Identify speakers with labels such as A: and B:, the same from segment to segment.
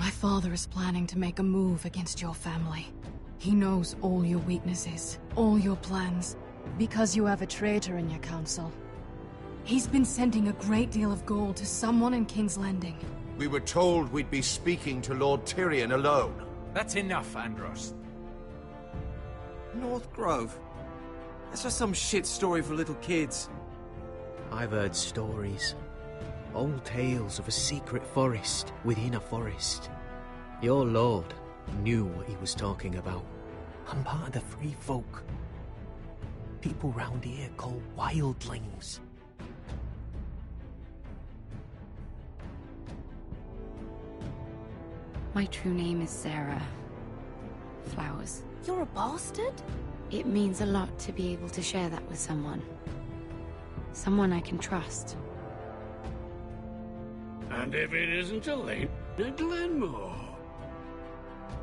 A: My father is planning to make a move against your family. He knows all your weaknesses, all your plans, because you have a traitor in your council. He's been sending a great deal of gold to someone in King's Landing.
B: We were told we'd be speaking to Lord Tyrion alone.
C: That's enough, Andros.
D: North Grove? That's just some shit story for little kids.
E: I've heard stories. Old tales of a secret forest within a forest. Your lord knew what he was talking about. I'm part of the free folk. People round here call wildlings.
F: My true name is Sarah Flowers.
G: You're a bastard?
F: It means a lot to be able to share that with someone. Someone I can trust.
H: And if it isn't Elena Glenmore,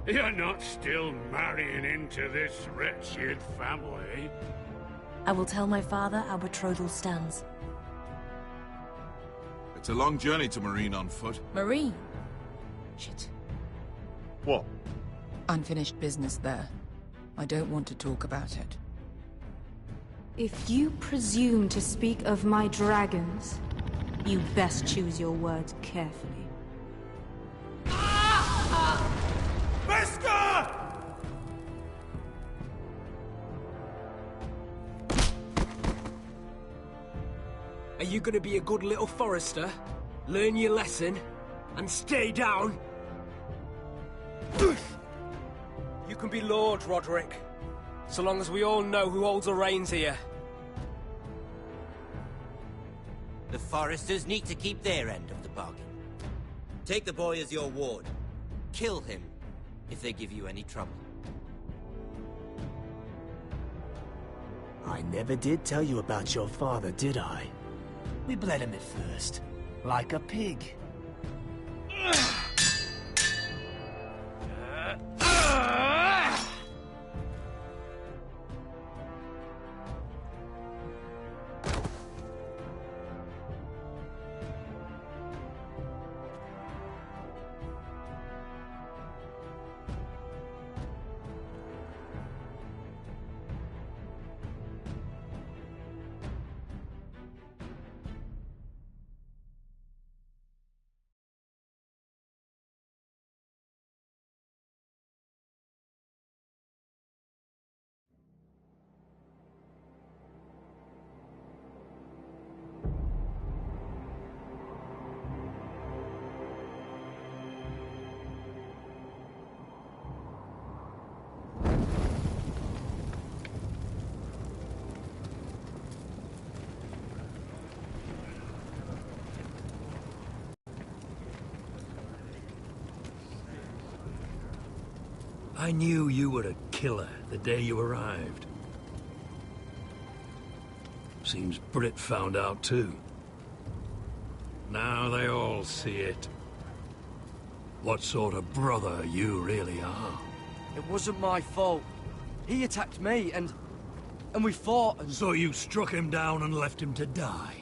H: you're not still marrying into this wretched family.
G: I will tell my father our betrothal stands.
I: It's a long journey to Marine on foot.
J: Marine? Shit.
I: What?
J: Unfinished business there. I don't want to talk about it.
A: If you presume to speak of my dragons, you best choose your words carefully.
H: Beskar!
D: Are you gonna be a good little forester? Learn your lesson? And stay down? You can be Lord, Roderick. So long as we all know who holds the reins here.
K: The foresters need to keep their end of the bargain. Take the boy as your ward. Kill him if they give you any trouble.
L: I never did tell you about your father, did I? We bled him at first, like a pig.
H: I knew you were a killer the day you arrived. Seems Britt found out too. Now they all see it. What sort of brother you really are.
D: It wasn't my fault. He attacked me and we fought and...
H: So you struck him down and left him to die?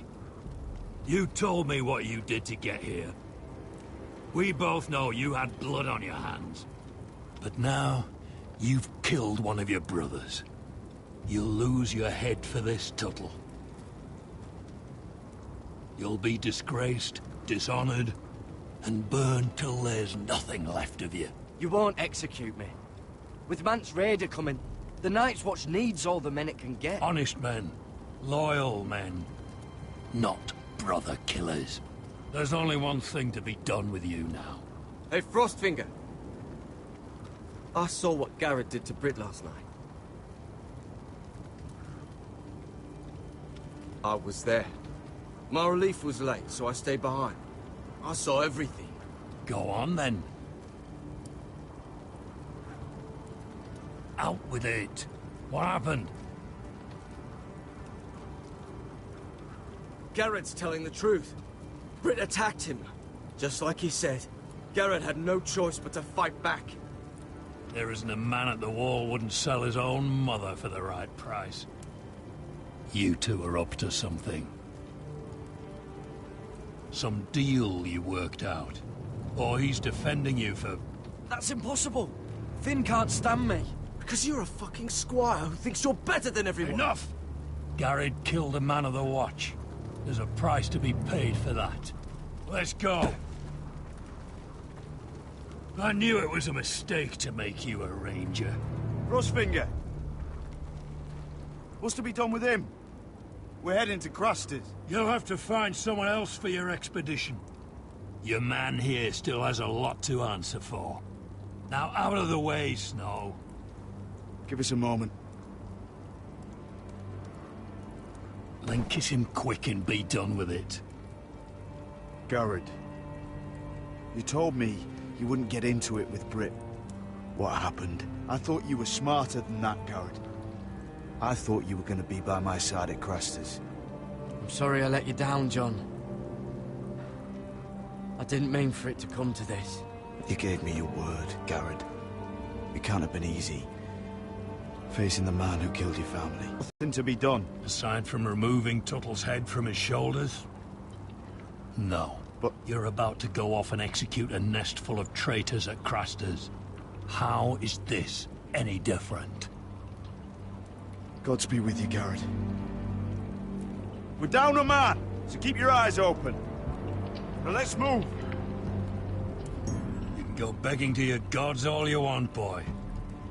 H: You told me what you did to get here. We both know you had blood on your hands. But now, you've killed one of your brothers. You'll lose your head for this, Tuttle. You'll be disgraced, dishonored, and burned till there's nothing left of you.
D: You won't execute me. With Mance Raider coming, the Night's Watch needs all the men it can get.
H: Honest men. Loyal men. Not brother killers. There's only one thing to be done with you now.
D: Hey, Frostfinger. I saw what Garrett did to Britt last night. I was there. My relief was late, so I stayed behind. I saw everything.
H: Go on, then. Out with it. What happened?
D: Garrett's telling the truth. Britt attacked him. Just like he said. Garrett had no choice but to fight back.
H: There isn't a man at the wall wouldn't sell his own mother for the right price. You two are up to something. Some deal you worked out. Or he's defending you for...
D: That's impossible! Finn can't stand me. Because you're a fucking squire who thinks you're better than everyone.
H: Enough! Garrett killed a man of the watch. There's a price to be paid for that. Let's go. I knew it was a mistake to make you a ranger.
M: Rosfinger! What's to be done with him? We're heading to Craster's.
H: You'll have to find someone else for your expedition. Your man here still has a lot to answer for. Now out of the way, Snow.
M: Give us a moment.
H: Then kiss him quick and be done with it.
M: Garrett, you told me you wouldn't get into it with Britt. What happened? I thought you were smarter than that, Garrett. I thought you were going to be by my side at Craster's.
D: I'm sorry I let you down, John. I didn't mean for it to come to this.
M: You gave me your word, Garrett. It can't have been easy. Facing the man who killed your family. Nothing to be done.
H: Aside from removing Tuttle's head from his shoulders? No.
M: But
H: you're about to go off and execute a nest full of traitors at Craster's. How is this any different?
M: Godspeed with you, Garrett. We're down a man, so keep your eyes open. Now let's move.
H: You can go begging to your gods all you want, boy.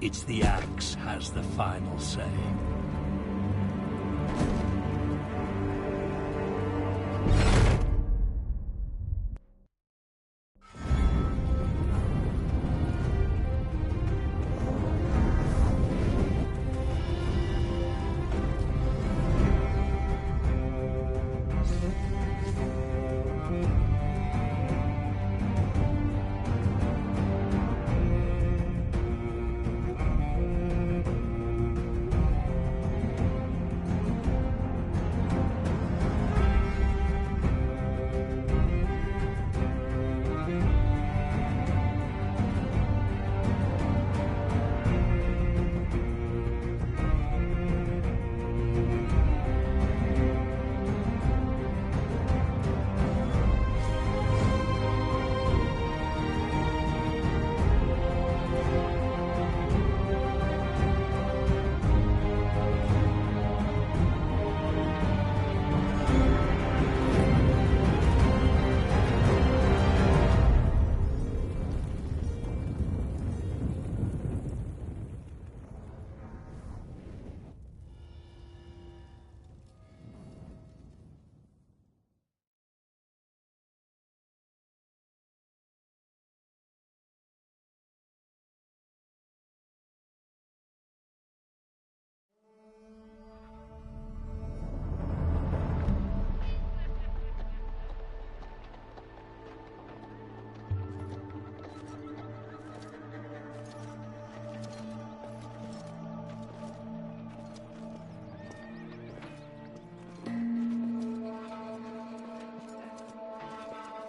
H: It's the axe has the final say.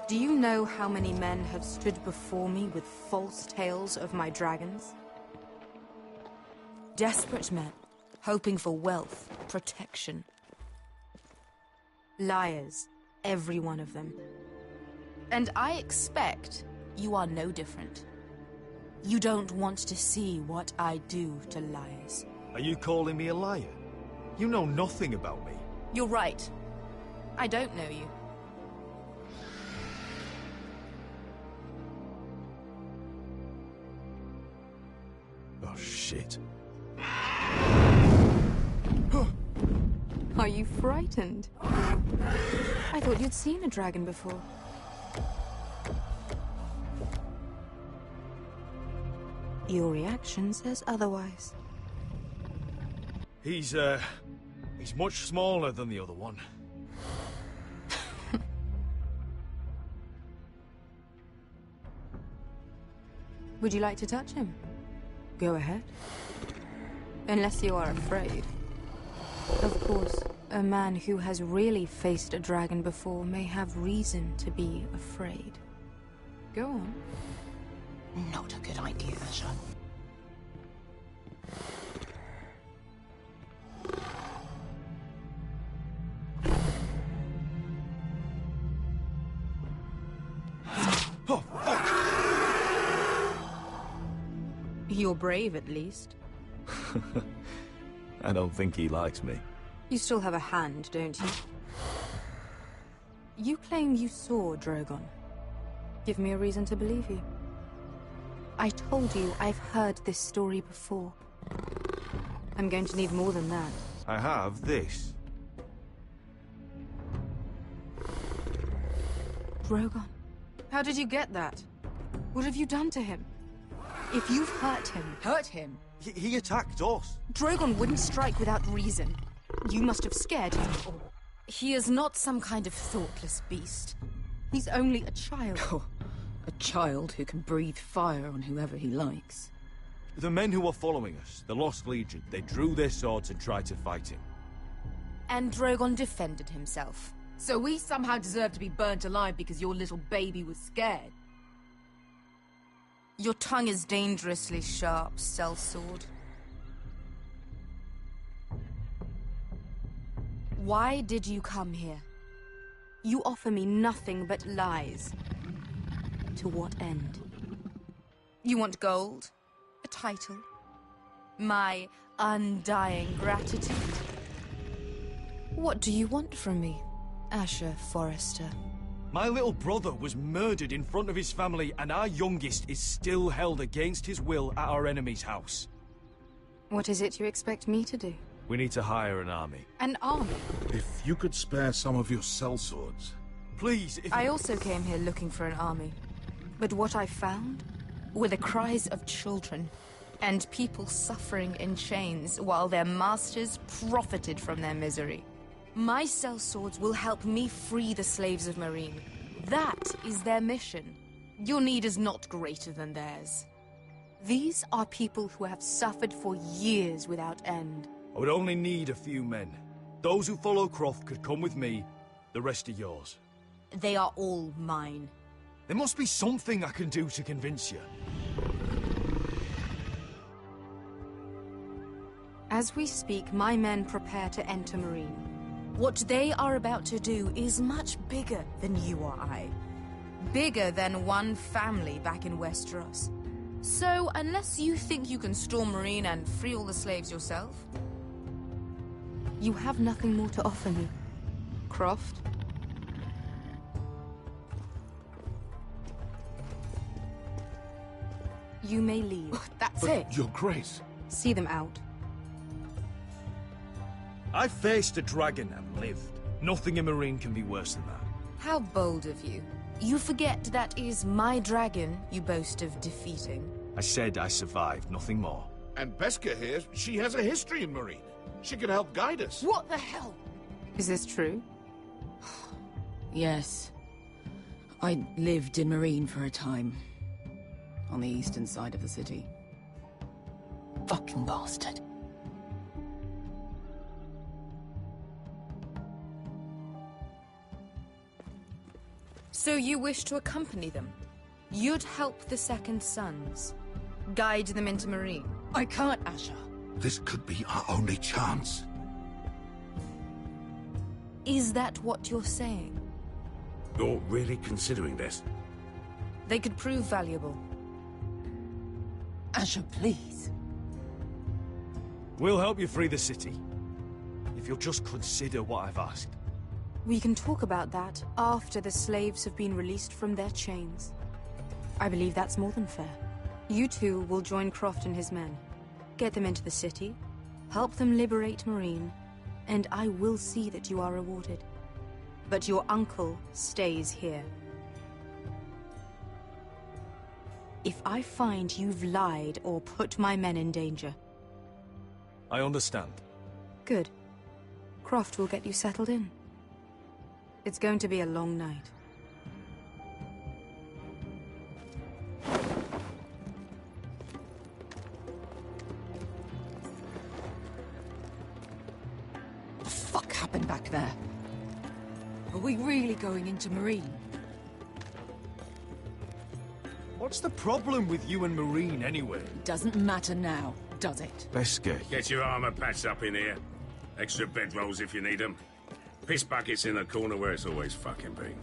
N: Do you know how many men have stood before me with false tales of my dragons? Desperate men, hoping for wealth, protection. Liars, every one of them. And I expect you are no different. You don't want to see what I do to liars.
B: Are you calling me a liar? You know nothing about me.
N: You're right. I don't know you.
B: Oh, shit.
N: Are you frightened? I thought you'd seen a dragon before. Your reaction says otherwise.
B: He's much smaller than the other one.
N: Would you like to touch him? Go ahead. Unless you are afraid. Of course, a man who has really faced a dragon before may have reason to be afraid. Go on.
L: Not a good idea, son.
B: Oh, fuck!
N: You're brave, at least.
O: I don't think he likes me.
N: You still have a hand, don't you? You claim you saw Drogon. Give me a reason to believe you. I told you I've heard this story before. I'm going to need more than that.
I: I have this.
N: Drogon, how did you get that? What have you done to him? If you've hurt him...
J: Hurt him?
D: He attacked us.
N: Drogon wouldn't strike without reason. You must have scared him. He is not some kind of thoughtless beast. He's only a child.
J: Oh, a child who can breathe fire on whoever he likes.
D: The men who were following us, the Lost Legion, they drew their swords and tried to fight him.
N: And Drogon defended himself.
J: So we somehow deserve to be burnt alive because your little baby was scared?
N: Your tongue is dangerously sharp, sellsword. Why did you come here? You offer me nothing but lies. To what end? You want gold? A title? My undying gratitude? What do you want from me, Asher Forrester?
D: My little brother was murdered in front of his family, and our youngest is still held against his will at our enemy's house.
N: What is it you expect me to do?
D: We need to hire an army.
N: An army?
I: If you could spare some of your sellswords.
D: Please, if...
N: I also came here looking for an army. But what I found were the cries of children and people suffering in chains while their masters profited from their misery. My sellswords will help me free the slaves of Meereen. That is their mission. Your need is not greater than theirs. These are people who have suffered for years without end.
D: I would only need a few men. Those who follow Croft could come with me, the rest are yours.
N: They are all mine.
D: There must be something I can do to convince you.
N: As we speak, my men prepare to enter Meereen. What they are about to do is much bigger than you or I. Bigger than one family back in Westeros. So, unless you think you can storm Meereen and free all the slaves yourself, you have nothing more to offer me, Croft. You may leave.
J: That's it.
I: Your Grace.
N: See them out.
D: I faced a dragon and lived. Nothing in Meereen can be worse than that.
N: How bold of you. You forget that is my dragon you boast of defeating.
D: I said I survived, nothing more.
I: And Beskha here, she has a history in Meereen. She could help guide us.
J: What the hell?
N: Is this true?
J: Yes. I lived in Meereen for a time. On the eastern side of the city. Fucking bastard.
N: So you wish to accompany them? You'd help the Second Sons? Guide them into Meereen?
J: I can't, Asher.
I: This could be our only chance.
N: Is that what you're saying?
P: You're really considering this?
N: They could prove valuable.
J: Asher, please.
D: We'll help you free the city. If you'll just consider what I've asked.
N: We can talk about that after the slaves have been released from their chains. I believe that's more than fair. You two will join Croft and his men. Get them into the city, help them liberate Meereen, and I will see that you are rewarded. But your uncle stays here. If I find you've lied or put my men in danger...
D: I understand.
N: Good. Croft will get you settled in. It's going to be a long night.
J: What the fuck happened back there? Are we really going into Meereen?
D: What's the problem with you and Meereen, anyway?
J: Doesn't matter now, does it?
I: Beskha.
P: Get your armor patched up in here. Extra bedrolls if you need them. Piss buckets in the corner where it's always fucking been.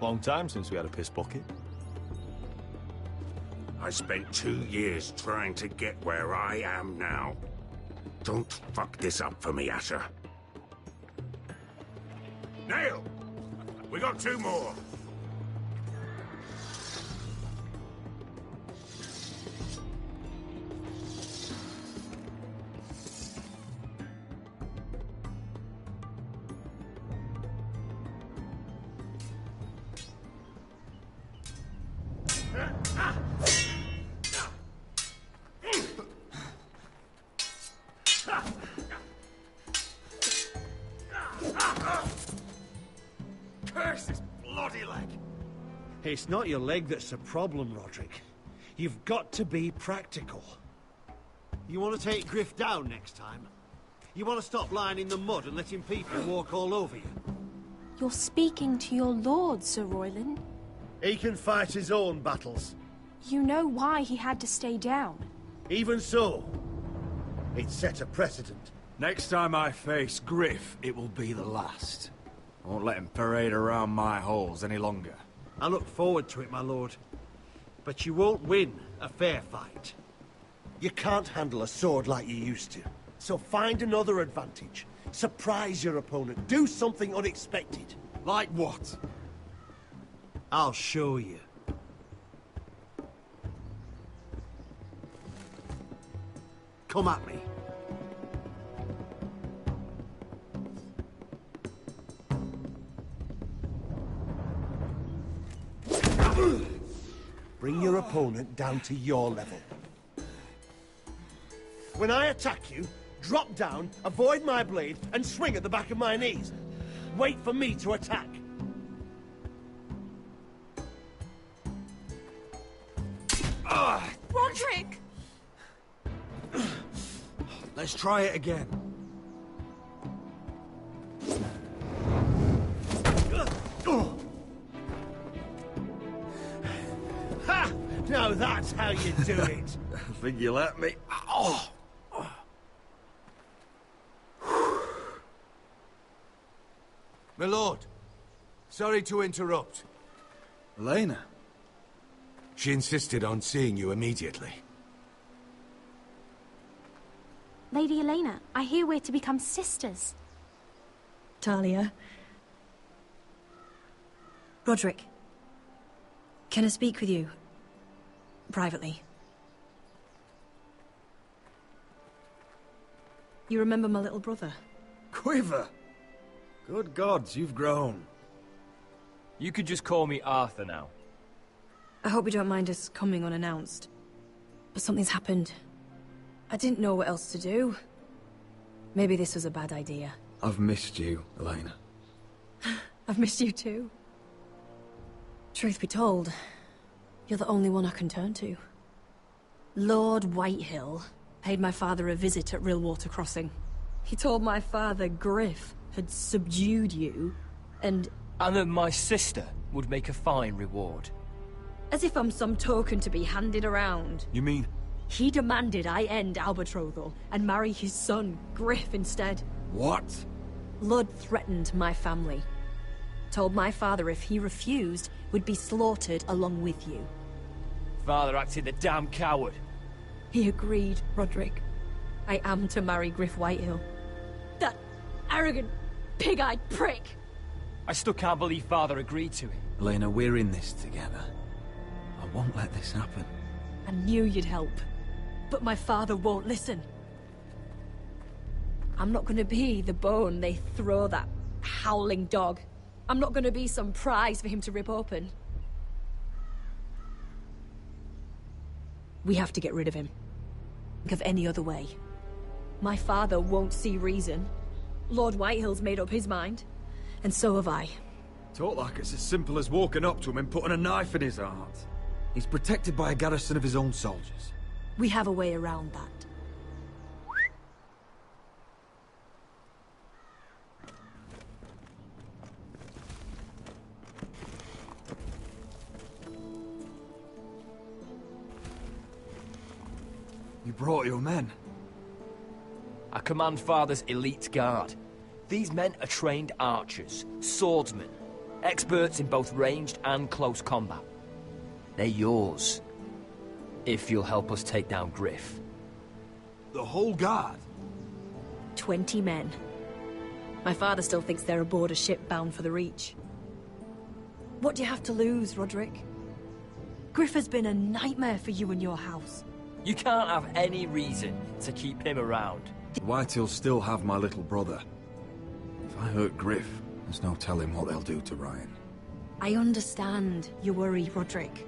O: Long time since we had a piss bucket.
P: I spent 2 years trying to get where I am now. Don't fuck this up for me, Asher. Nail! We got 2 more!
Q: Curse this bloody leg! It's not your leg that's the problem, Roderick. You've got to be practical. You want to take Griff down next time? You want to stop lying in the mud and letting people walk all over you?
R: You're speaking to your lord, Sir Royland.
Q: He can fight his own battles.
R: You know why he had to stay down.
Q: Even so, it set a precedent.
D: Next time I face Griff, it will be the last. I won't let him parade around my halls any longer.
Q: I look forward to it, my lord. But you won't win a fair fight. You can't handle a sword like you used to. So find another advantage. Surprise your opponent. Do something unexpected.
D: Like what?
Q: I'll show you. Come at me. Bring your opponent down to your level. When I attack you, drop down, avoid my blade, and swing at the back of my knees. Wait for me to attack.
R: Roderick!
D: Let's try it again.
Q: Ha! Now that's how you do it.
D: I think you let me. Oh!
B: My lord, sorry to interrupt.
D: Elena?
B: She insisted on seeing you immediately.
R: Lady Elena, I hear we're to become sisters.
G: Talia. Roderick. Can I speak with you? Privately. You remember my little brother?
D: Quiver! Good gods, you've grown.
O: You could just call me Arthur now.
G: I hope you don't mind us coming unannounced. But something's happened. I didn't know what else to do. Maybe this was a bad idea.
D: I've missed you, Elena.
G: I've missed you too. Truth be told, you're the only one I can turn to. Lord Whitehill paid my father a visit at Rillwater Crossing. He told my father Griff had subdued you, and
O: that my sister would make a fine reward.
G: as if I'm some token to be handed around.
D: You mean?
G: He demanded I end our betrothal and marry his son, Griff, instead.
D: What?
G: Lud threatened my family. Told my father if he refused, would be slaughtered along with you.
O: Father acted a damn coward.
G: He agreed, Roderick. I am to marry Griff Whitehill. That arrogant, pig-eyed prick!
O: I still can't believe Father agreed to it.
D: Elena, we're in this together. I won't let this happen.
G: I knew you'd help. But my father won't listen. I'm not gonna be the bone they throw that howling dog. I'm not gonna be some prize for him to rip open. We have to get rid of him. Think of any other way. My father won't see reason. Lord Whitehill's made up his mind. And so have I.
D: Talk like it's as simple as walking up to him and putting a knife in his heart. He's protected by a garrison of his own soldiers.
G: We have a way around that.
D: You brought your men.
O: I command Father's elite guard. These men are trained archers, swordsmen. Experts in both ranged and close combat. They're yours. If you'll help us take down Griff.
Q: The whole guard?
G: 20 men. My father still thinks they're aboard a ship bound for the Reach. What do you have to lose, Roderick? Griff has been a nightmare for you and your house.
O: You can't have any reason to keep him around.
S: Whitehill'll still have my little brother. If I hurt Griff, there's no telling what they'll do to Ryan.
G: I understand your worry, Roderick.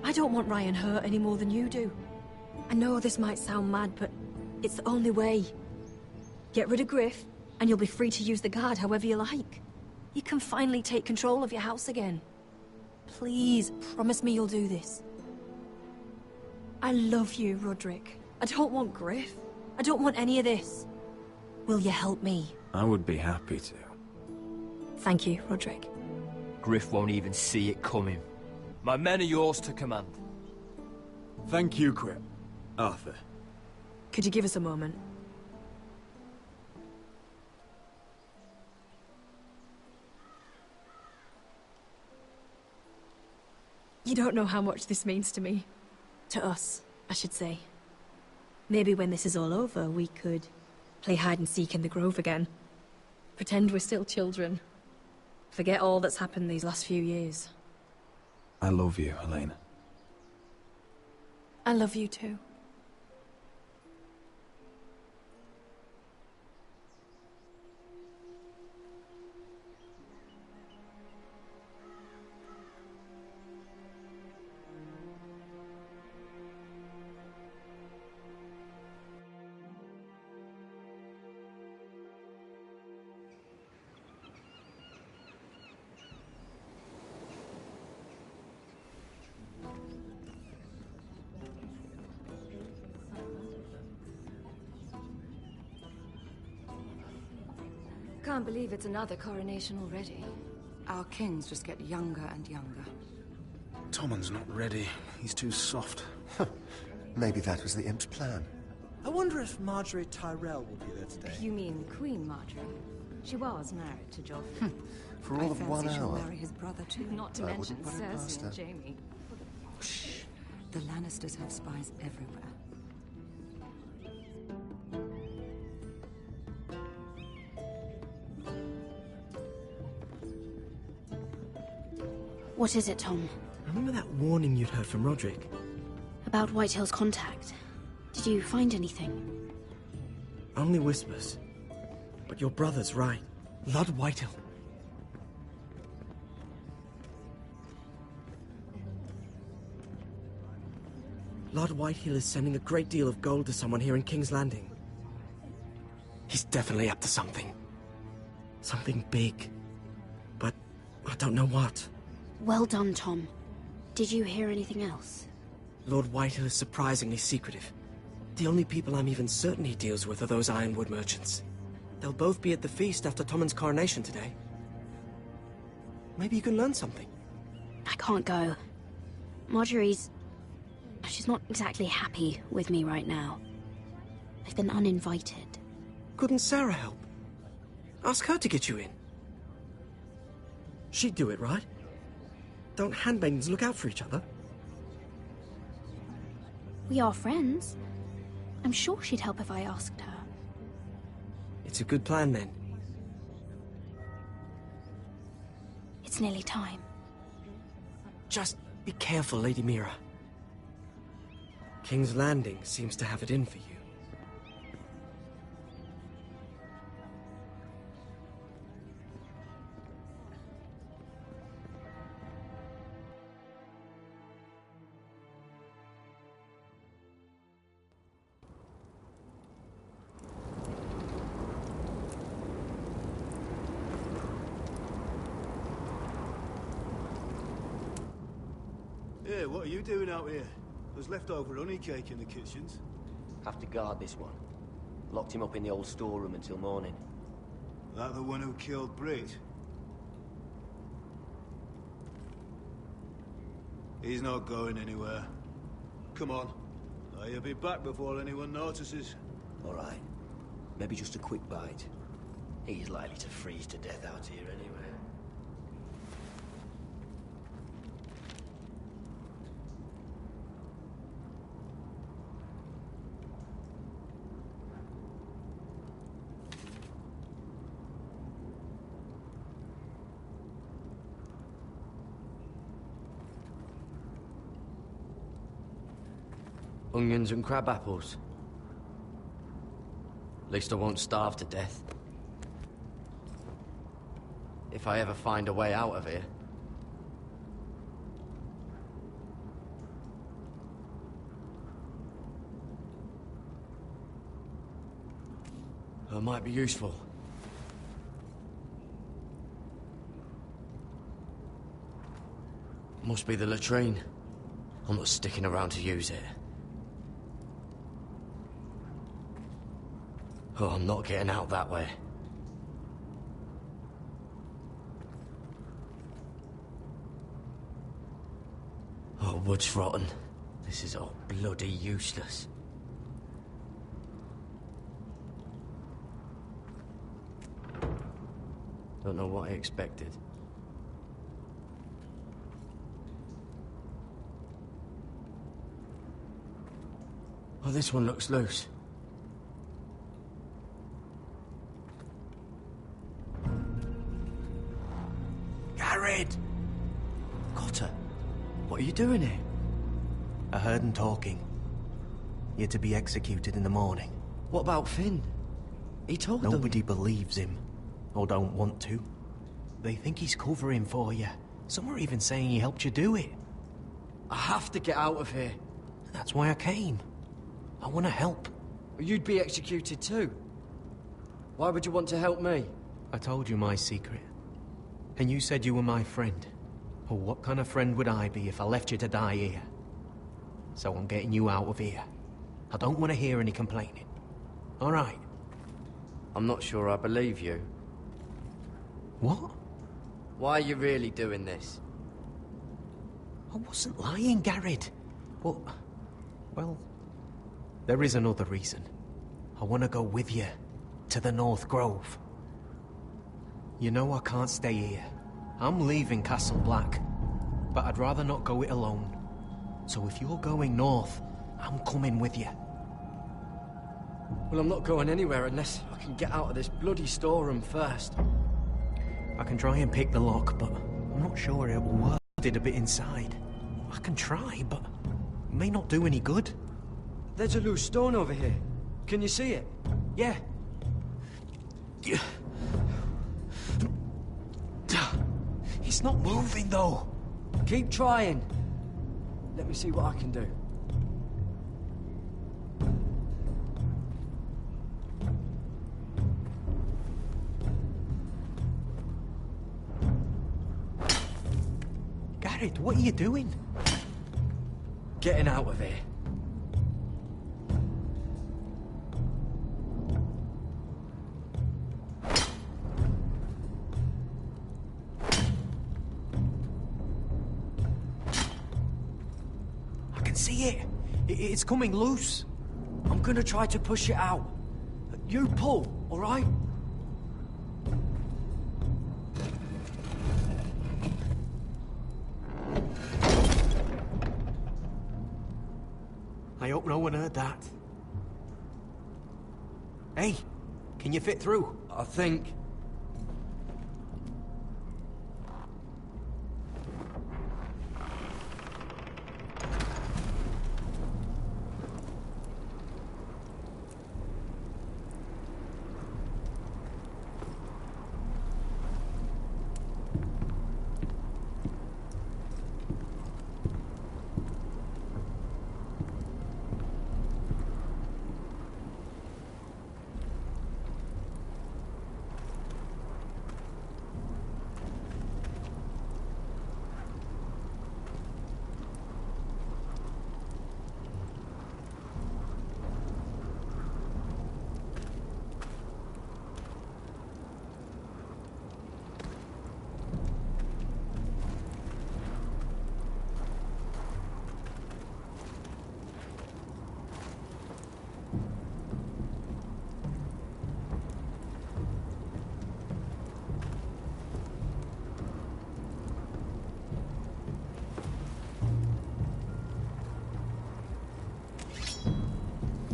G: I don't want Ryan hurt any more than you do. I know this might sound mad, but it's the only way. Get rid of Griff, and you'll be free to use the guard however you like. You can finally take control of your house again. Please, promise me you'll do this. I love you, Roderick. I don't want Griff. I don't want any of this. Will you help me?
S: I would be happy to.
G: Thank you, Roderick.
O: Griff won't even see it coming. My men are yours to command.
S: Thank you, Arthur.
G: Could you give us a moment? You don't know how much this means to me. To us, I should say. Maybe when this is all over, we could play hide-and-seek in the Grove again. Pretend we're still children. Forget all that's happened these last few years.
S: I love you, Helena.
G: I love you too.
J: Can't believe it's another coronation already. Our kings just get younger and younger.
T: Tommen's not ready. He's too soft. Maybe that was the imp's plan.
L: I wonder if Marjorie Tyrell will be there today.
J: You mean Queen Marjorie? She was married to Joffrey.
T: For all of 1
J: she'll
T: hour.
J: marry his brother too. Not to
T: I
J: mention
T: wouldn't put it past
J: Cersei and
T: her.
J: Jaime. Shh. The Lannisters have spies everywhere.
R: What is it, Tom?
E: Remember that warning you'd heard from Roderick?
R: About Whitehill's contact. Did you find anything?
E: Only whispers. But your brother's right. Lord Whitehill. Lord Whitehill is sending a great deal of gold to someone here in King's Landing. He's definitely up to something. Something big. But I don't know what.
R: Well done, Tom. Did you hear anything else?
E: Lord Whitehill is surprisingly secretive. The only people I'm even certain he deals with are those ironwood merchants. They'll both be at the feast after Tommen's coronation today. Maybe you can learn something.
R: I can't go. She's not exactly happy with me right now. I've been uninvited.
E: Couldn't Sarah help? Ask her to get you in. She'd do it, right? Don't handmaidens look out for each other?
R: We are friends. I'm sure she'd help if I asked her.
E: It's a good plan, then.
R: It's nearly time.
E: Just be careful, Lady Mira. King's Landing seems to have it in for you.
Q: Yeah, what are you doing out here? There's leftover honey cake in the kitchens.
U: Have to guard this one. Locked him up in the old storeroom until morning.
Q: That the one who killed Brit? He's not going anywhere. Come on. He'll be back before anyone notices.
U: All right. Maybe just a quick bite. He's likely to freeze to death out here anyway. Onions and crab apples. At least I won't starve to death. If I ever find a way out of here. It might be useful. Must be the latrine. I'm not sticking around to use it. Oh, I'm not getting out that way. Oh, wood's rotten. This is all bloody useless. Don't know what I expected. Oh, this one looks loose.
E: Garrett!
U: Cotter, what are you doing here?
E: I heard him talking. You're to be executed in the morning.
U: What about Finn? He told them...
E: Nobody believes him. Or don't want to. They think he's covering for you. Some are even saying he helped you do it.
U: I have to get out of here.
E: That's why I came. I want to help.
U: You'd be executed too. Why would you want to help me?
E: I told you my secret. And you said you were my friend. Well, what kind of friend would I be if I left you to die here? So I'm getting you out of here. I don't want to hear any complaining. All right?
U: I'm not sure I believe you.
E: What?
U: Why are you really doing this?
E: I wasn't lying, Garrett. Well, there is another reason. I want to go with you to the North Grove. You know I can't stay here. I'm leaving Castle Black, but I'd rather not go it alone. So if you're going north, I'm coming with you.
U: Well, I'm not going anywhere unless I can get out of this bloody storeroom first.
E: I can try and pick the lock, but I'm not sure it will work. I did a bit inside. I can try, but it may not do any good.
U: There's a loose stone over here. Can you see it?
E: Yeah. It's not moving, though.
U: Keep trying. Let me see what I can do.
E: Garrett, what are you doing?
U: Getting out of here.
E: I can see it. It's coming loose.
U: I'm gonna try to push it out. You pull, all right?
E: I hope no one heard that. Hey, can you fit through?
U: I think.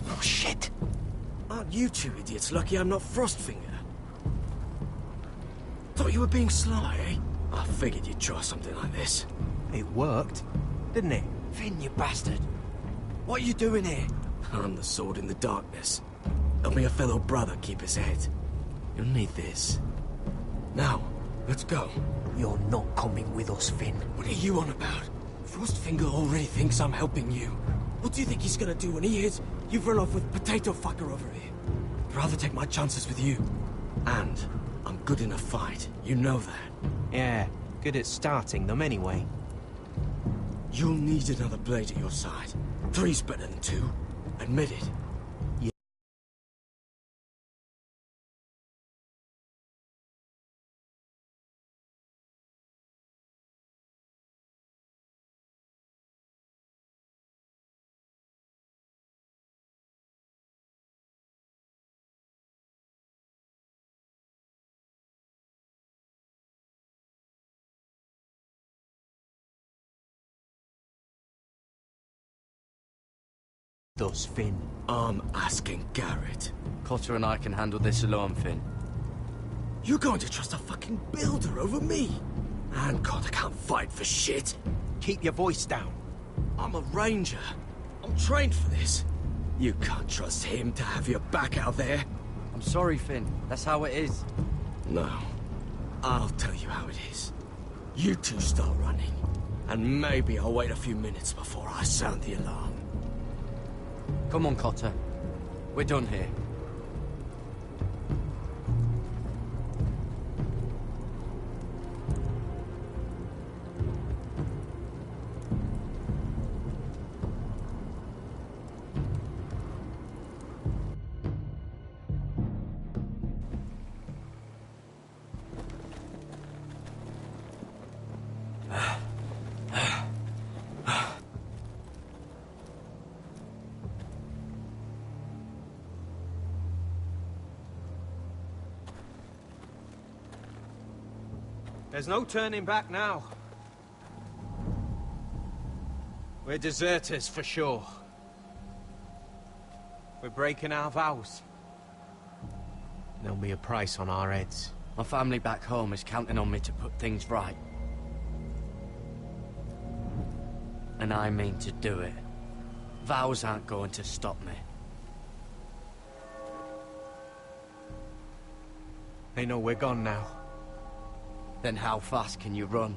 E: Oh, shit!
Q: Aren't you two idiots lucky I'm not Frostfinger? Thought you were being sly, eh? I figured you'd try something like this.
E: It worked, didn't it?
U: Finn, you bastard.
O: What are you doing here?
E: I'm the sword in the darkness. Helping a fellow brother keep his head. You'll need this. Now, let's go.
O: You're not coming with us, Finn.
E: What are you on about? Frostfinger already thinks I'm helping you. What do you think he's gonna do when he hears you've run off with Potato Fucker over here? I'd rather take my chances with you. And I'm good in a fight. You know that. Yeah, good at starting them anyway. You'll need another blade at your side. 3's better than 2. Admit it.
O: Thus, Finn.
E: I'm asking Garrett.
O: Cotter and I can handle this alone, Finn.
E: You're going to trust a fucking builder over me? And Cotter can't fight for shit.
O: Keep your voice down.
E: I'm a ranger. I'm trained for this. You can't trust him to have your back out there.
O: I'm sorry, Finn. That's how it is.
E: No. I'll tell you how it is. You two start running. And maybe I'll wait a few minutes before I sound the alarm.
O: Come on, Cotter. We're done here.
E: There's no turning back now. We're deserters for sure. We're breaking our vows.
O: There'll be a price on our heads. My family back home is counting on me to put things right. And I mean to do it. Vows aren't going to stop me.
E: They know we're gone now.
O: Then how fast can you run?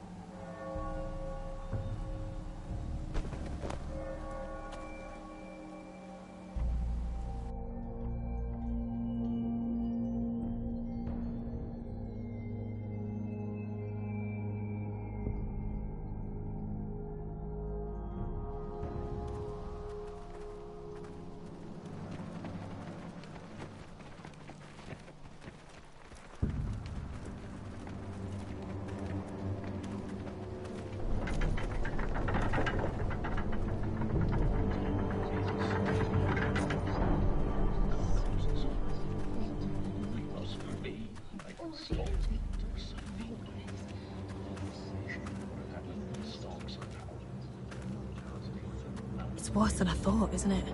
G: It's worse than I thought, isn't it?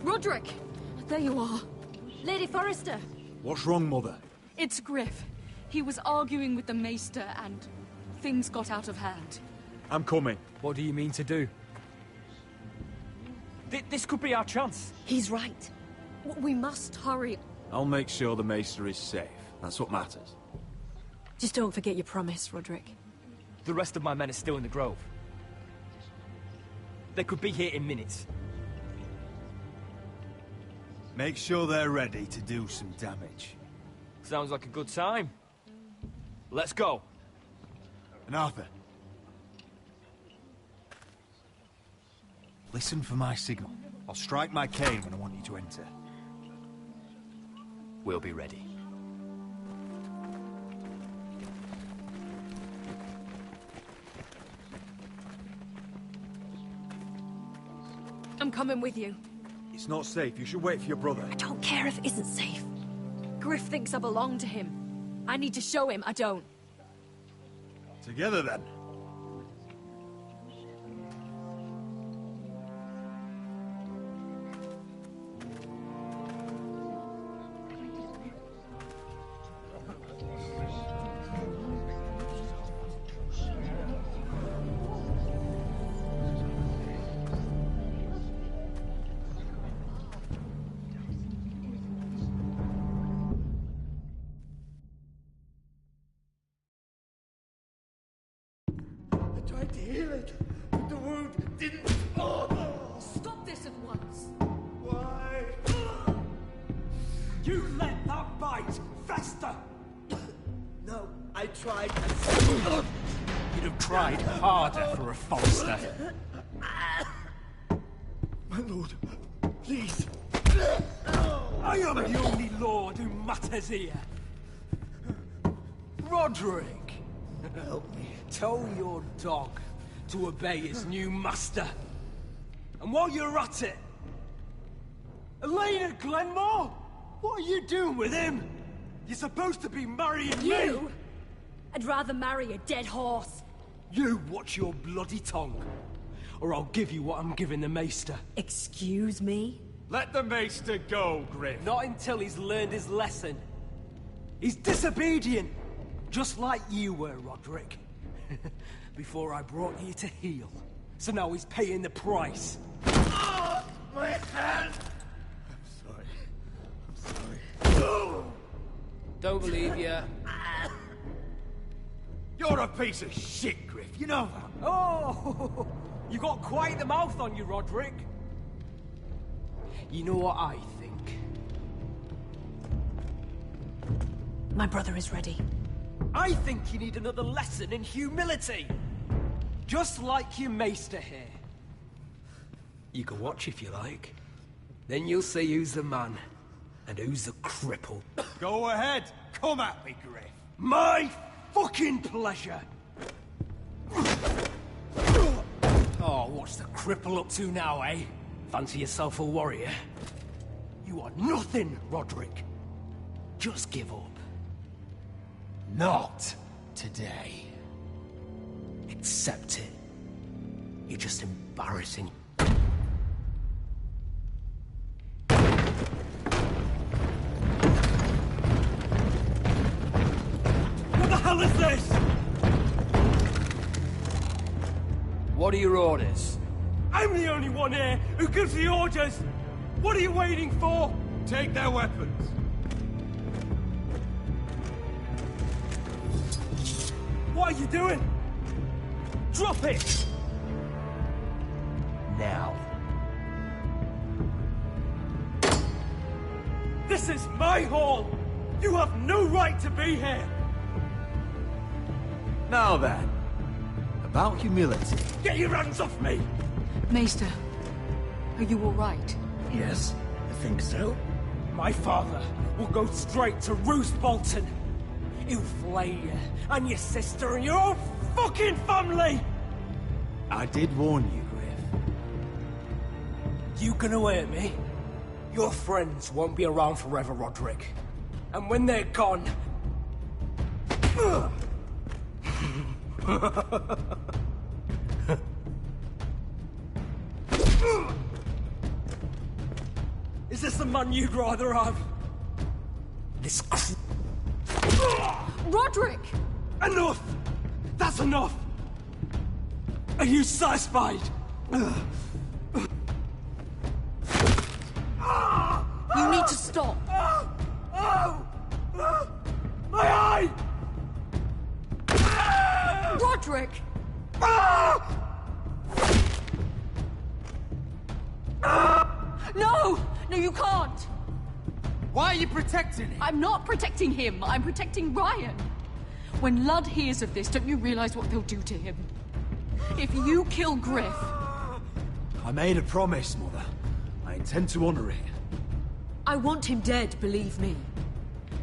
A: Roderick! There you are. Lady Forrester!
S: What's wrong, Mother?
A: It's Griff. He was arguing with the Maester and things got out of hand.
S: I'm coming.
D: What do you mean to do? This could be our chance.
G: He's right. We must hurry.
S: I'll make sure the Maester is safe. That's what matters.
G: Just don't forget your promise, Roderick.
D: The rest of my men are still in the grove. They could be here in minutes.
S: Make sure they're ready to do some damage.
D: Sounds like a good time. Let's go.
S: And Arthur. Listen for my signal. I'll strike my cane when I want you to enter.
O: We'll be ready.
G: I'm coming with you.
S: It's not safe. You should wait for your brother.
G: I don't care if it isn't safe. Griff thinks I belong to him. I need to show him I don't.
S: Together, then.
O: You let that bite fester!
L: No, I tried.
O: You'd have tried harder for a Forrester.
L: My lord, please.
O: I am the only lord who matters here. Roderick,
L: Help me.
O: tell your dog to obey his new master. And while you're at it, Elena Glenmore, what are you doing with him? You're supposed to be marrying me.
G: You? I'd rather marry a dead horse.
O: You watch your bloody tongue, or I'll give you what I'm giving the Maester.
G: Excuse me?
D: Let the Maester go, Griff.
O: Not until he's learned his lesson. He's disobedient, just like you were, Roderick. Before I brought you to heel. So now he's paying the price.
L: Oh, my hand! I'm sorry.
O: Don't believe you.
D: You're a piece of shit, Griff. You know that.
O: Oh, you got quite the mouth on you, Roderick. You know what I think?
G: My brother is ready.
O: I think you need another lesson in humility. Just like your Maester here. You can watch if you like. Then you'll see who's the man and who's the cripple.
D: Go ahead. Come at me, Griff.
O: My fucking pleasure. Oh, what's the cripple up to now, eh? Fancy yourself a warrior? You are nothing, Roderick. Just give up. Not today. Accept it. You're just embarrassing. What the hell is this? What are your orders? I'm the only one here who gives the orders! What are you waiting for?
D: Take their weapons.
O: What are you doing? Drop it! Now. This is my hall! You have no right to be here!
S: Now then, about humility.
O: Get your hands off me!
A: Maester, are you all right?
L: Yes, I think so.
O: My father will go straight to Roose Bolton. He'll flay you, and your sister, and your whole fucking family!
S: I did warn you, Griff.
O: You gonna hurt me? Your friends won't be around forever, Roderick. And when they're gone... Is this the man you'd rather have? This
G: Roderick!
O: Enough! That's enough! Are you satisfied?
G: You need to stop!
O: My eye!
G: Roderick! No! No, you can't!
D: Why are you protecting him?
A: I'm not protecting him. I'm protecting Ryan. When Ludd hears of this, don't you realize what they'll do to him? If you kill Griff...
S: I made a promise, Mother. I intend to honor it.
A: I want him dead, believe me.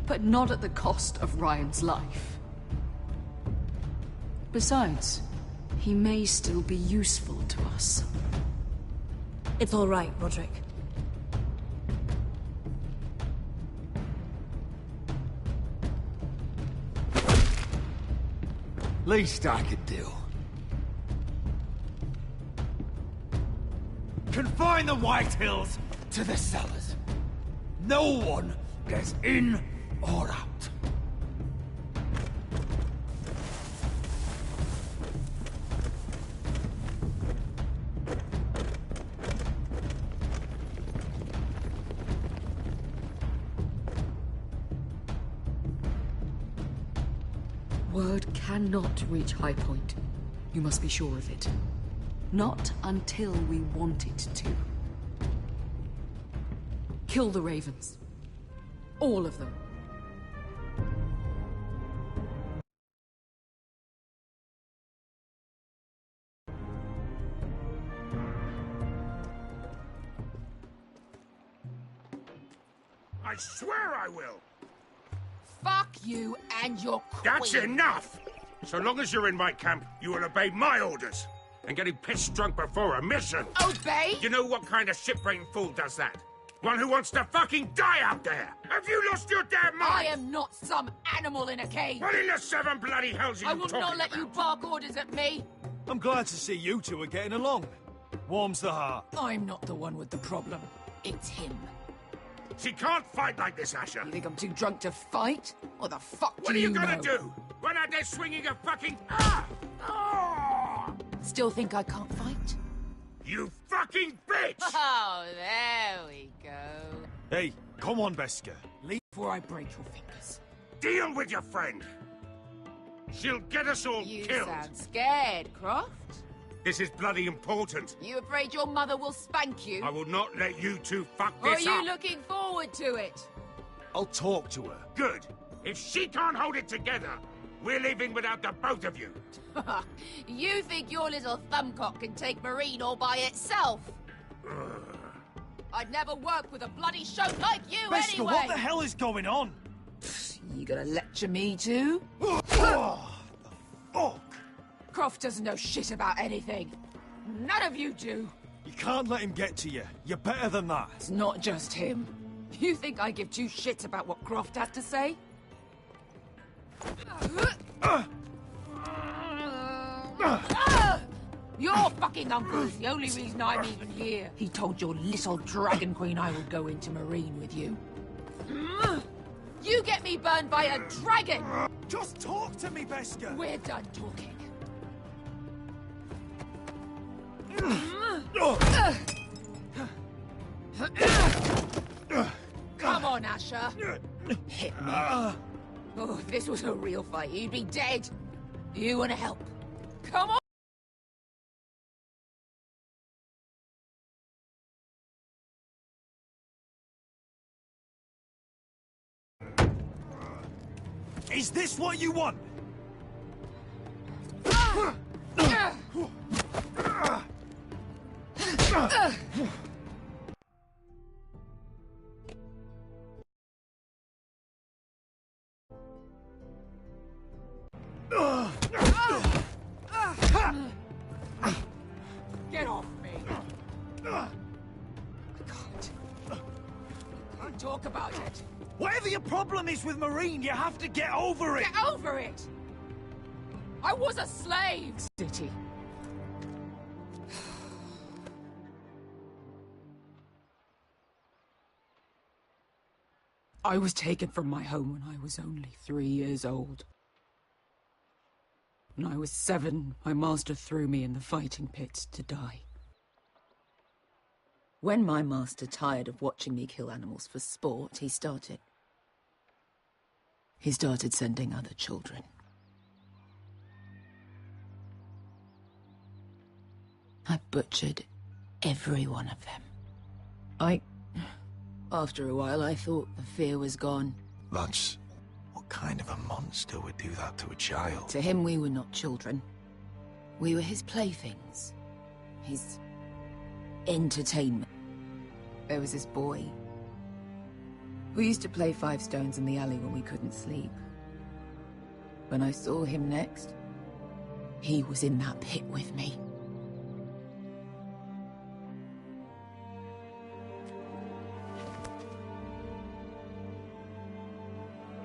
A: But not at the cost of Ryan's life. Besides, he may still be useful to us.
G: It's all right, Roderick.
S: Least I could do.
D: Confine the White Hills to the cellars. No one gets in or out.
A: Word cannot reach High Point. You must be sure of it. Not until we want it to. Kill the ravens.
J: All of them.
P: I swear I will!
C: Fuck you and your queen.
P: That's enough! So long as you're in my camp, you will obey my orders. And getting pissed drunk before a mission.
C: Obey?
P: You know what kind of shit-brained fool does that? One who wants to fucking die out there! Have you lost your damn mind?
C: I am not some animal in a cage.
P: What in the seven bloody hells are you
C: I will
P: talking
C: not let
P: about?
C: you bark orders at me.
D: I'm glad to see you two are getting along. Warms the heart.
J: I'm not the one with the problem. It's him.
P: She can't fight like this, Asher.
J: You think I'm too drunk to fight? What the fuck
P: What
J: do
P: are you
J: know?
P: gonna do? Run out there swinging a fucking... Ah! Ah!
J: Still think I can't fight?
P: You fucking bitch!
C: Oh, there we go.
D: Hey, come on, Beskar.
J: Leave before I break your fingers.
P: Deal with your friend. She'll get us all
C: You
P: killed.
C: sound scared, Croft.
P: This is bloody important.
C: You afraid your mother will spank you?
P: I will not let you two fuck
C: Or are
P: this
C: you
P: up.
C: looking forward to it?
D: I'll talk to her.
P: Good. If she can't hold it together, we're leaving without the both of you.
C: You think your little thumbcock can take Marine all by itself? I'd never work with a bloody shote like you
D: Beskar,
C: anyway!
D: what the hell is going on?
J: You gonna lecture me too?
D: Oh, fuck!
J: Croft doesn't know shit about anything.
C: None of you do.
D: You can't let him get to you. You're better than that.
J: It's not just him. You think I give two shits about what Croft has to say?
C: Your fucking uncle is the only reason I'm even here.
J: He told your little dragon queen I would go into Marine with you.
C: You get me burned by a dragon!
D: Just talk to me, Beskar!
C: We're done talking. Come on, Asher.
J: Hit me.
C: Oh, if this was a real fight, you'd be dead. You want to help? Come on!
D: Is this what you want?
C: Get off me! I can't talk about it.
D: Whatever your problem is with Marine, you have to get over it!
C: Get over it! I was a slave!
J: City. I was taken from my home when I was only 3 years old. When I was 7, my master threw me in the fighting pits to die. When my master tired of watching me kill animals for sport, he started sending other children. I butchered every one of them. After a while, I thought the fear was gone.
T: That's... What kind of a monster would do that to a child?
J: To him, we were not children. We were his playthings. His... entertainment. There was this boy. We used to play 5 stones in the alley when we couldn't sleep. When I saw him next, he was in that pit with me.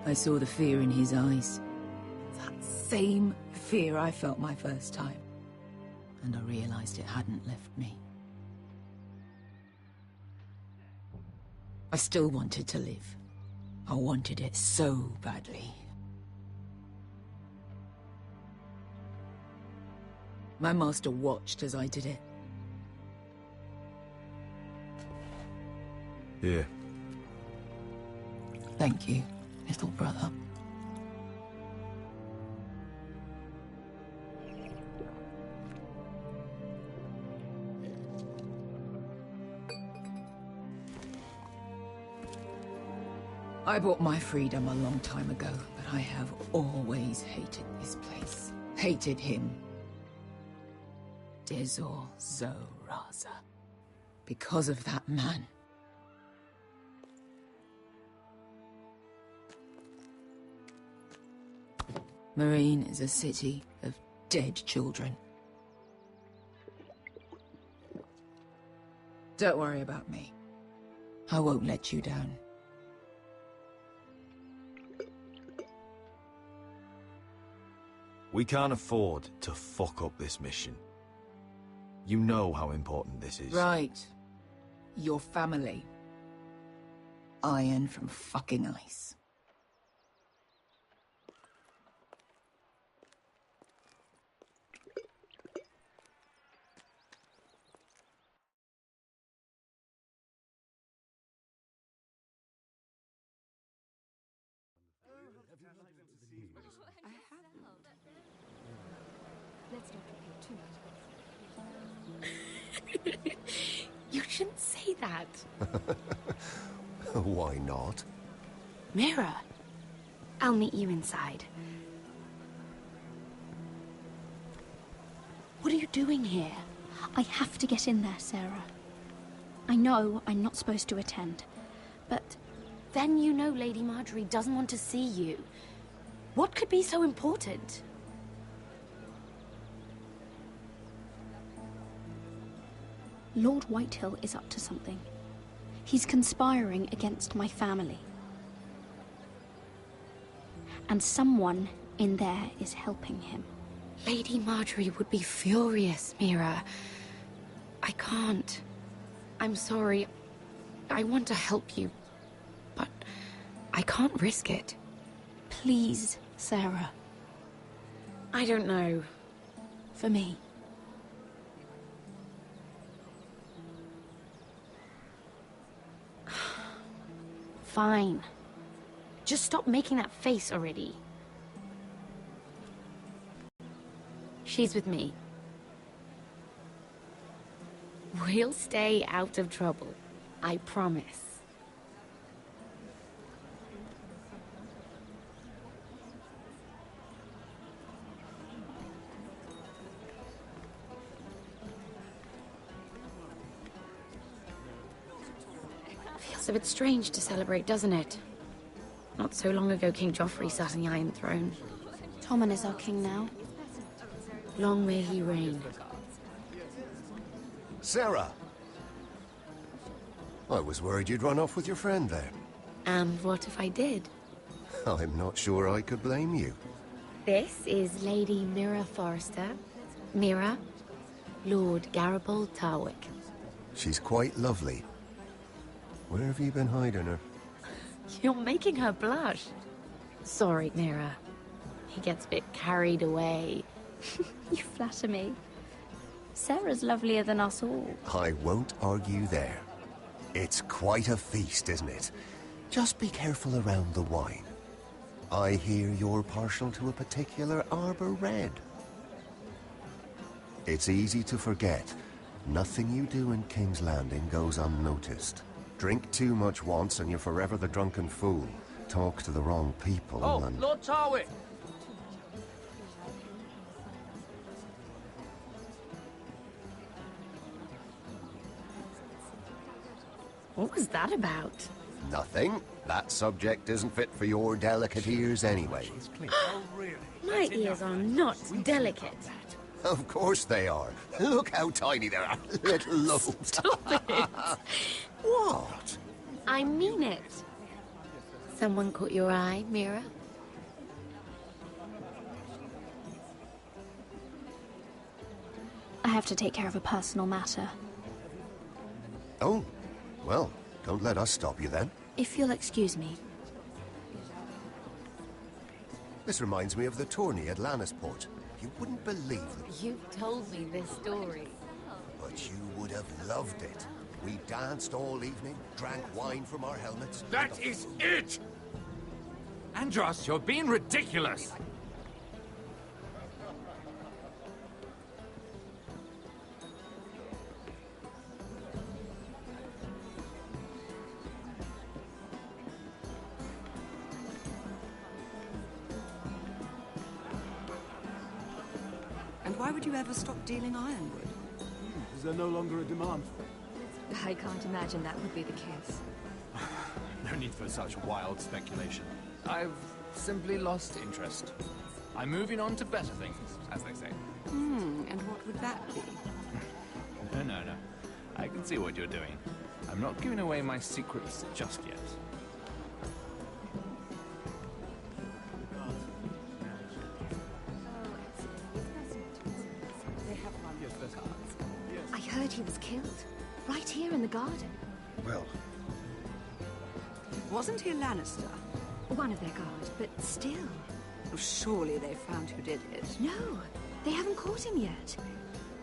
J: I saw the fear in his eyes. That same fear I felt my first time. And I realized it hadn't left me. I still wanted to live. I wanted it so badly. My master watched as I did it.
T: Here.
J: Thank you, little brother.
C: I bought my freedom a long time ago, but I have always hated this place. Hated him. Dezor Zoraza. Because of that man. Marine is a city of dead children. Don't worry about me. I won't let you down.
D: We can't afford to fuck up this mission. You know how important this is.
C: Right. Your family. Iron from fucking ice.
R: You shouldn't say that.
F: Why not?
R: Mira, I'll meet you inside. What are you doing here?
V: I have to get in there, Sarah. I know I'm not supposed to attend, but...
R: Then you know Lady Marjorie doesn't want to see you. What could be so important?
V: Lord Whitehill is up to something. He's conspiring against my family. And someone in there is helping him.
R: Lady Marjorie would be furious, Mira. I can't. I'm sorry. I want to help you, but I can't risk it.
V: Please, Sarah.
R: I don't know.
V: For me.
R: Fine. Just stop making that face already. She's with me. We'll stay out of trouble. I promise. Feels a bit strange to celebrate, doesn't it? Not so long ago, King Joffrey sat on the Iron Throne.
V: Tommen is our king now.
R: Long may he reign.
F: Sarah! I was worried you'd run off with your friend there.
R: And what if I did?
F: I'm not sure I could blame you.
R: This is Lady Mira Forrester. Mira, Lord Garibald Tarwick.
F: She's quite lovely. Where have you been hiding her?
R: You're making her blush. Sorry, Mira. He gets a bit carried away.
V: You flatter me. Sarah's lovelier than us all.
F: I won't argue there. It's quite a feast, isn't it? Just be careful around the wine. I hear you're partial to a particular Arbor Red. It's easy to forget. Nothing you do in King's Landing goes unnoticed. Drink too much once and you're forever the drunken fool. Talk to the wrong people and...
O: Lord Tarwick!
R: What was that about?
F: Nothing. That subject isn't fit for your delicate ears anyway.
R: My ears are not delicate.
F: Of course they are. Look how tiny they are. Little lobes.
R: Stop it!
F: What?
R: I mean it. Someone caught your eye, Mira?
V: I have to take care of a personal matter.
F: Oh, well, don't let us stop you then.
V: If you'll excuse me.
F: This reminds me of the tourney at Lannisport. You wouldn't believe it.
R: You've told me this story.
F: But you would have loved it. We danced all evening, drank wine from our helmets.
W: That is it! Andros, you're being ridiculous!
H: Why would you ever stop dealing ironwood?
K: Is there no longer a demand for it?
M: I can't imagine that would be the case.
K: No need for such wild speculation.
X: I've simply lost interest. I'm moving on to better things, as they say.
H: And what would that be?
X: No. I can see what you're doing. I'm not giving away my secrets just yet.
M: I heard he was killed. Right here in the garden.
K: Well...
H: Wasn't he a Lannister?
M: One of their guard, but still.
H: Oh, surely they found who did it.
M: No, they haven't caught him yet.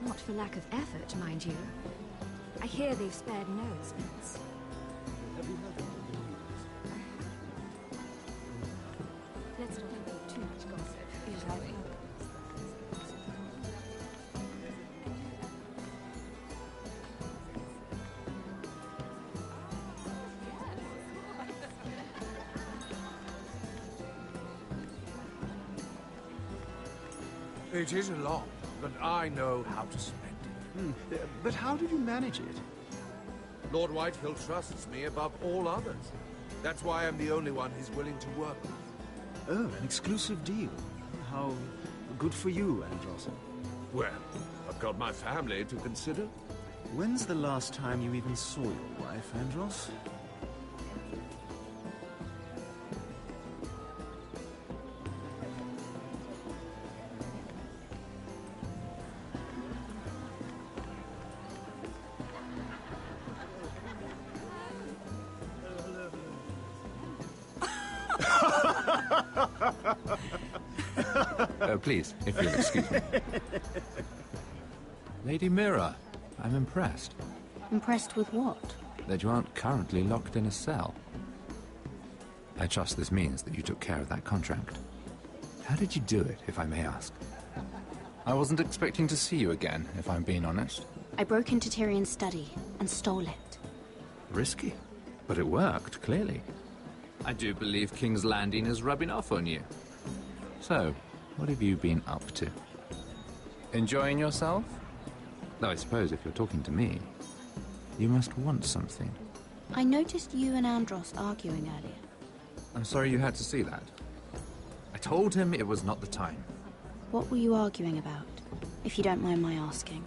M: Not for lack of effort, mind you. I hear they've spared no expense.
K: Have you heard of the news?
M: Let's not have too much gossip.
H: Exactly.
B: It is a lot, but I know how to spend it.
K: But how did you manage it?
B: Lord Whitehill trusts me above all others. That's why I'm the only one he's willing to work with.
K: Oh, an exclusive deal. How good for you, Andros.
B: Well, I've got my family to consider.
K: When's the last time you even saw your wife, Andros?
W: Please, if you'll excuse me. Lady Mira, I'm impressed
V: Impressed with what?
W: that you aren't currently locked in a cell. I trust this means that you took care of that contract. How did you do it, if I may ask? I wasn't expecting to see you again, if I'm being honest.
V: I broke into Tyrion's study and stole it.
W: Risky, but it worked, clearly. I do believe King's Landing is rubbing off on you. So, what have you been up to? Enjoying yourself? Though I suppose if you're talking to me, you must want something.
V: I noticed you and Andros arguing earlier.
W: I'm sorry you had to see that. I told him it was not the time.
V: What were you arguing about, if you don't mind my asking?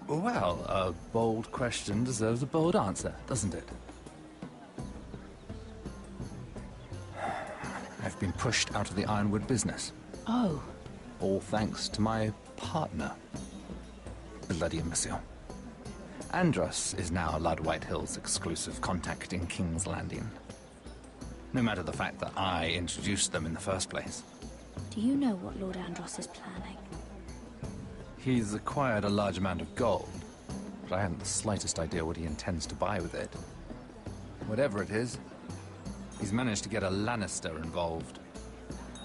W: Well, a bold question deserves a bold answer, doesn't it? I've been pushed out of the ironwood business.
V: Oh.
W: All thanks to my partner. Bloody imbecile. Andros is now Lord Whitehill's exclusive contact in King's Landing. No matter the fact that I introduced them in the first place.
V: Do you know what Lord Andros is planning?
W: He's acquired a large amount of gold, but I haven't the slightest idea what he intends to buy with it. Whatever it is, he's managed to get a Lannister involved.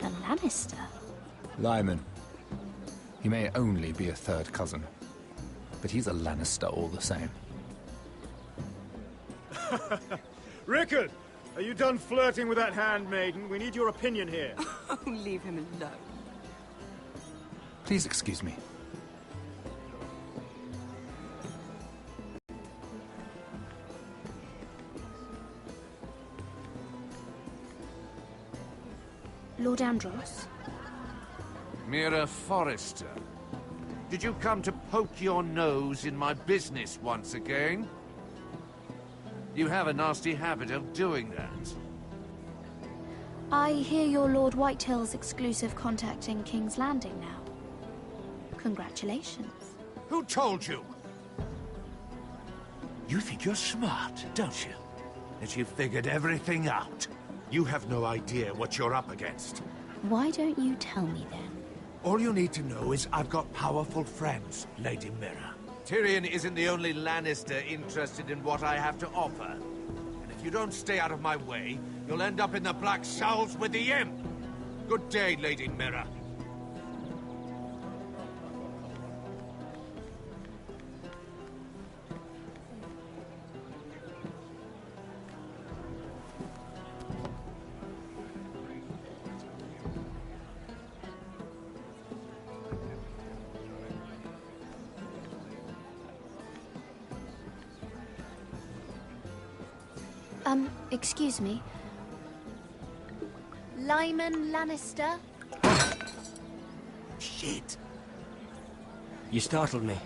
V: A Lannister?
W: Lyman. He may only be a third cousin, but he's a Lannister all the same.
K: Rickard! Are you done flirting with that handmaiden? We need your opinion here.
H: Oh, leave him alone.
W: Please excuse me.
V: Lord Andros?
B: Mira Forrester, did you come to poke your nose in my business once again? You have a nasty habit of doing that.
V: I hear you're Lord Whitehill's exclusive contact in King's Landing now. Congratulations.
B: Who told you?
Y: You think you're smart, don't you?
B: That you figured everything out. You have no idea what you're up against.
V: Why don't you tell me then?
B: All you need to know is I've got powerful friends, Lady Mira. Tyrion isn't the only Lannister interested in what I have to offer. And if you don't stay out of my way, you'll end up in the Black Shells with the Imp. Good day, Lady Mira.
V: Excuse me. Lyman Lannister?
E: Shit! You startled me.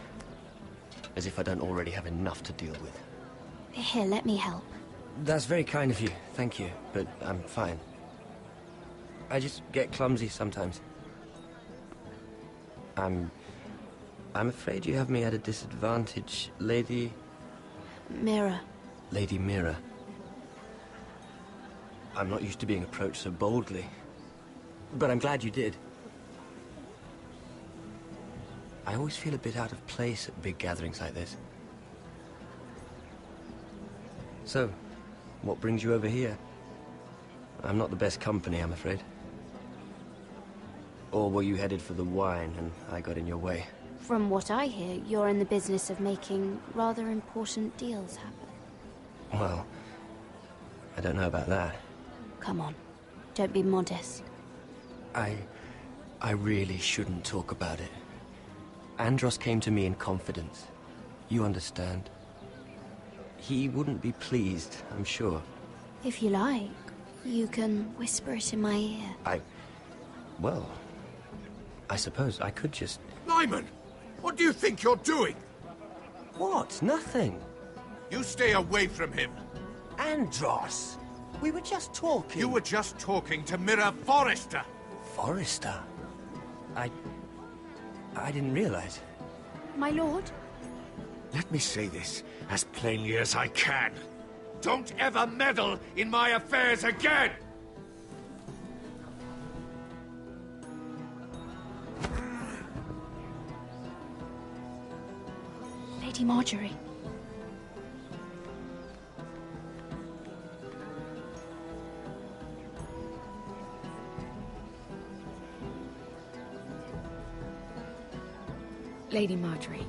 E: As if I don't already have enough to deal with.
V: Here, let me help.
E: That's very kind of you, thank you, but I'm fine. I just get clumsy sometimes. I'm afraid you have me at a disadvantage, Lady...
V: Mira.
E: Lady Mira. I'm not used to being approached so boldly, but I'm glad you did. I always feel a bit out of place at big gatherings like this. So, what brings you over here? I'm not the best company, I'm afraid. Or were you headed for the wine and I got in your way?
V: From what I hear, you're in the business of making rather important deals happen.
E: Well, I don't know about that.
V: Come on, don't be modest.
E: I really shouldn't talk about it. Andros came to me in confidence. You understand? He wouldn't be pleased, I'm sure.
V: If you like, you can whisper it in my ear.
E: Well, I suppose I could just...
B: Lyman! What do you think you're doing?
E: What? Nothing.
B: You stay away from him.
E: Andros! We were just talking.
B: You were just talking to Mira Forrester.
E: Forrester? I didn't realize.
V: My lord?
B: Let me say this as plainly as I can. Don't ever meddle in my affairs again!
V: Lady Marjorie.
J: Lady Marjorie.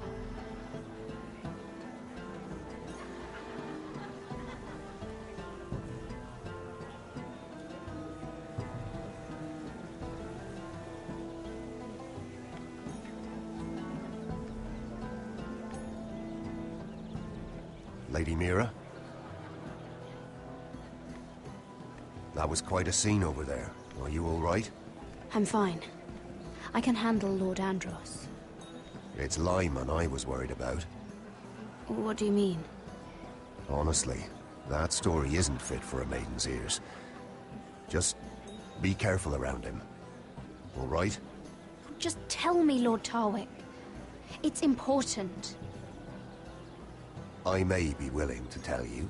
F: Lady Mira? That was quite a scene over there. Are you all right?
V: I'm fine. I can handle Lord Andros.
F: It's Lyman I was worried about.
V: What do you mean?
F: Honestly, that story isn't fit for a maiden's ears. Just be careful around him. All right?
V: Just tell me, Lord Tarwick. It's important.
F: I may be willing to tell you.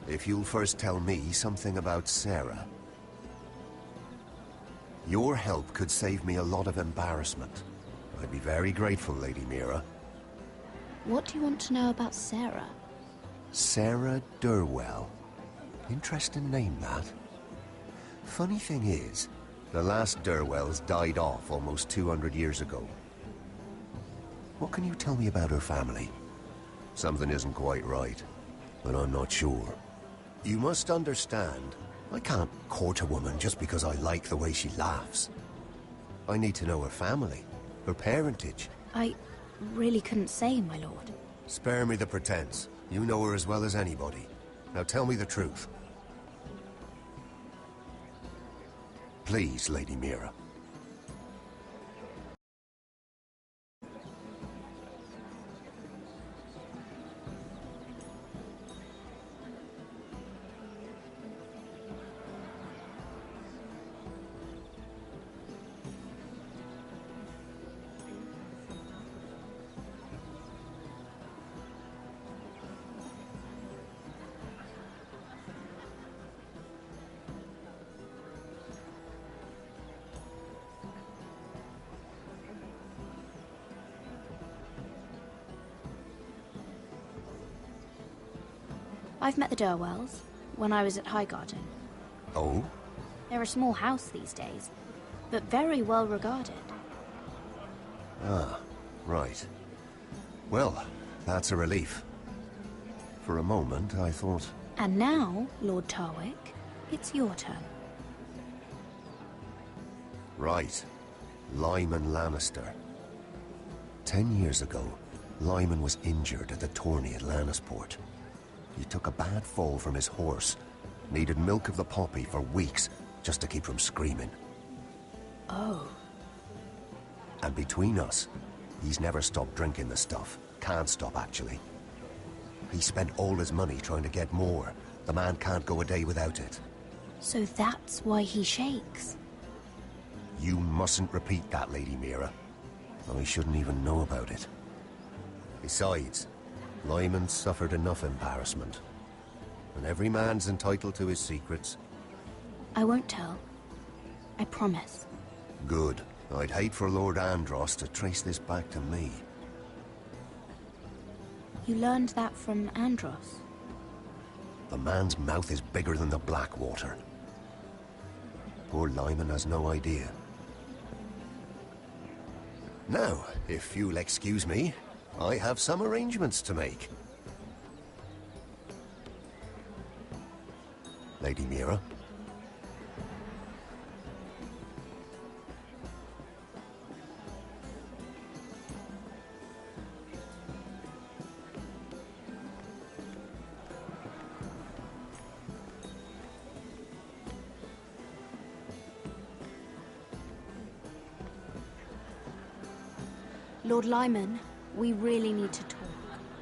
F: If you'll first tell me something about Sarah. Your help could save me a lot of embarrassment. I'd be very grateful, Lady Mira.
V: What do you want to know about Sarah?
F: Sarah Durwell. Interesting name, that. Funny thing is, the last Durwells died off almost 200 years ago. What can you tell me about her family? Something isn't quite right, but I'm not sure. You must understand, I can't court a woman just because I like the way she laughs. I need to know her family, her parentage.
V: I really couldn't say, my lord.
F: Spare me the pretense. You know her as well as anybody. Now tell me the truth. Please, Lady Mira.
V: I've met the Durwells when I was at Highgarden.
F: Oh?
V: They're a small house these days, but very well regarded.
F: Ah, right. Well, that's a relief. For a moment, I thought...
V: And now, Lord Tarwick, it's your turn.
F: Right. Lyman Lannister. 10 years ago, Lyman was injured at the tourney at Lannisport. He took a bad fall from his horse. Needed milk of the poppy for weeks, just to keep from screaming.
G: Oh.
F: And between us, he's never stopped drinking the stuff. Can't stop, actually. He spent all his money trying to get more. The man can't go a day without it.
V: So that's why he shakes.
F: You mustn't repeat that, Lady Mira. I shouldn't even know about it. Besides, Lyman suffered enough embarrassment. And every man's entitled to his secrets.
V: I won't tell. I promise.
F: Good. I'd hate for Lord Andros to trace this back to me.
V: You learned that from Andros?
F: The man's mouth is bigger than the Blackwater. Poor Lyman has no idea. Now, if you'll excuse me, I have some arrangements to make. Lady Mira?
V: Lord Lyman, we really need to talk.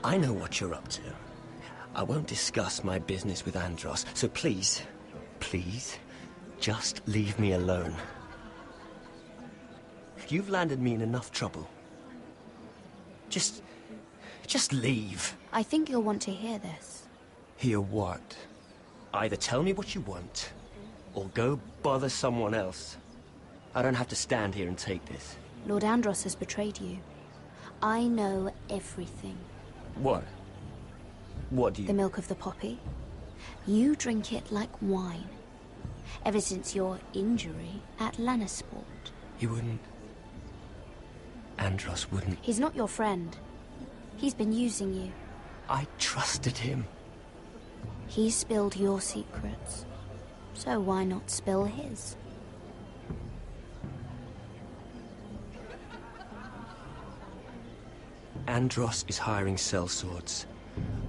E: I know what you're up to. I won't discuss my business with Andros, so please, please, just leave me alone. You've landed me in enough trouble. Just leave.
V: I think you'll want to hear this.
E: Hear what? Either tell me what you want, or go bother someone else. I don't have to stand here and take this.
V: Lord Andros has betrayed you. I know everything.
E: What? What do you...
V: The milk of the poppy. You drink it like wine. Ever since your injury at Lannisport.
E: He wouldn't... Andros wouldn't...
V: He's not your friend. He's been using you.
E: I trusted him.
V: He spilled your secrets. So why not spill his?
E: Andros is hiring sellswords.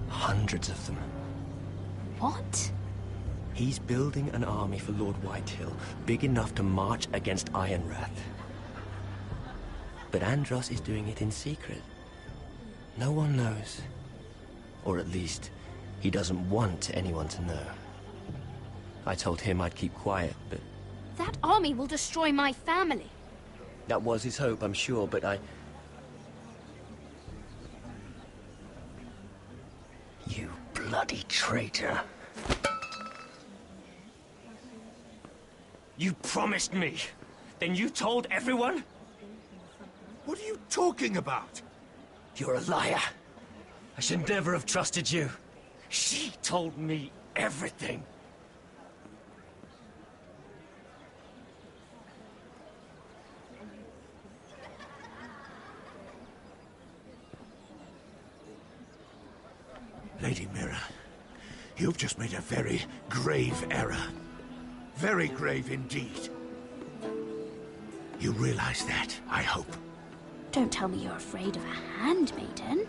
E: Hundreds of them.
V: What?
E: He's building an army for Lord Whitehill, big enough to march against Ironrath. But Andros is doing it in secret. No one knows. Or at least, he doesn't want anyone to know. I told him I'd keep quiet, but...
V: That army will destroy my family.
E: That was his hope, I'm sure, but You bloody traitor. You promised me. Then you told everyone?
B: What are you talking about?
E: You're a liar. I should never have trusted you. She told me everything.
B: Lady Mira, you've just made a very grave error. Very grave indeed. You realize that, I hope.
V: Don't tell me you're afraid of a handmaiden.